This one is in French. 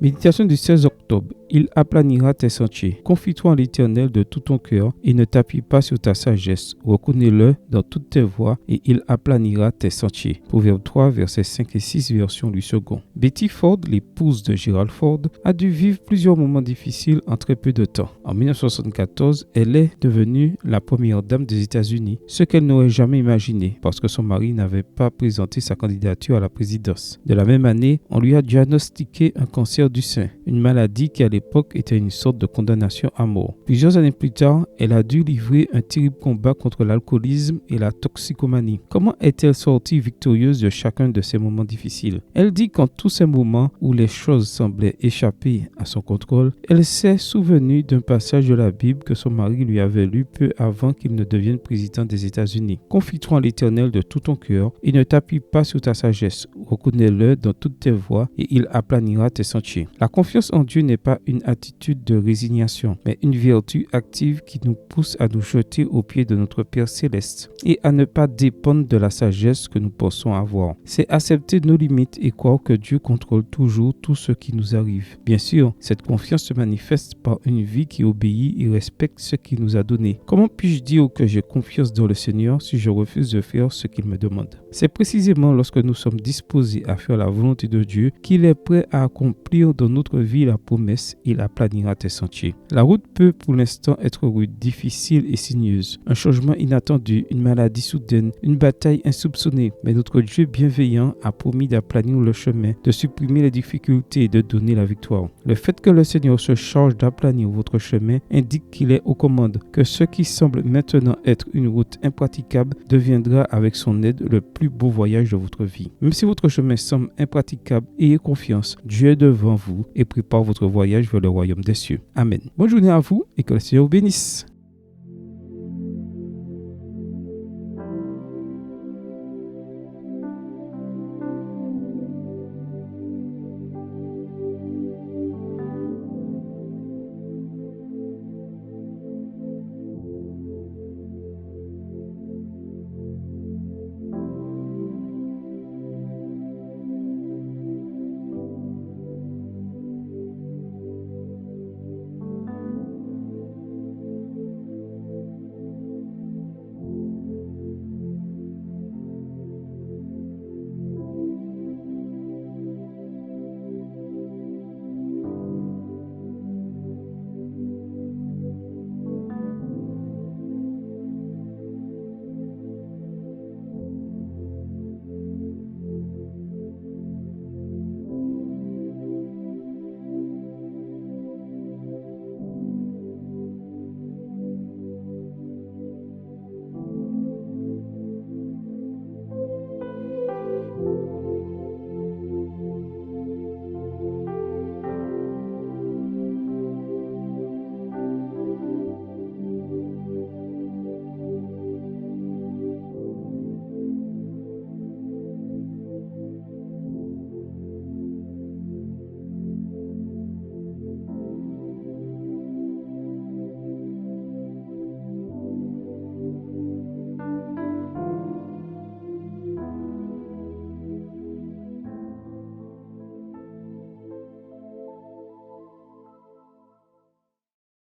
Méditation du 16 octobre. Il aplanira tes sentiers. Confie-toi en l'Éternel de tout ton cœur et ne t'appuie pas sur ta sagesse. Reconnais-le dans toutes tes voies et il aplanira tes sentiers. Proverbe 3, versets 5 et 6, version Louis II. Betty Ford, l'épouse de Gerald Ford, a dû vivre plusieurs moments difficiles en très peu de temps. En 1974, elle est devenue la première dame des États-Unis, ce qu'elle n'aurait jamais imaginé parce que son mari n'avait pas présenté sa candidature à la présidence. De la même année, on lui a diagnostiqué un cancer du sein, une maladie qui à l'époque était une sorte de condamnation à mort. Plusieurs années plus tard, elle a dû livrer un terrible combat contre l'alcoolisme et la toxicomanie. Comment est-elle sortie victorieuse de chacun de ces moments difficiles? Elle dit qu'en tous ces moments où les choses semblaient échapper à son contrôle, elle s'est souvenue d'un passage de la Bible que son mari lui avait lu peu avant qu'il ne devienne président des États-Unis. Confie-toi en l'Éternel de tout ton cœur et ne t'appuie pas sur ta sagesse. Reconnais-le dans toutes tes voies et il aplanira tes sentiers. La confiance en Dieu n'est pas une attitude de résignation, mais une vertu active qui nous pousse à nous jeter aux pieds de notre Père céleste et à ne pas dépendre de la sagesse que nous pensons avoir. C'est accepter nos limites et croire que Dieu contrôle toujours tout ce qui nous arrive. Bien sûr, cette confiance se manifeste par une vie qui obéit et respecte ce qu'il nous a donné. Comment puis-je dire que j'ai confiance dans le Seigneur si je refuse de faire ce qu'il me demande? C'est précisément lorsque nous sommes disposés à faire la volonté de Dieu qu'il est prêt à accomplir dans notre vie la promesse. Il aplanira tes sentiers. La route peut pour l'instant être rude, difficile et sinueuse. Un changement inattendu, une maladie soudaine, une bataille insoupçonnée. Mais notre Dieu bienveillant a promis d'aplanir le chemin, de supprimer les difficultés et de donner la victoire. Le fait que le Seigneur se charge d'aplanir votre chemin indique qu'il est aux commandes, que ce qui semble maintenant être une route impraticable deviendra avec son aide le plus beau voyage de votre vie. Même si votre chemin semble impraticable, ayez confiance. Dieu est devant vous et prépare votre voyage vers le royaume des cieux. Amen. Bonne journée à vous et que le Seigneur vous bénisse.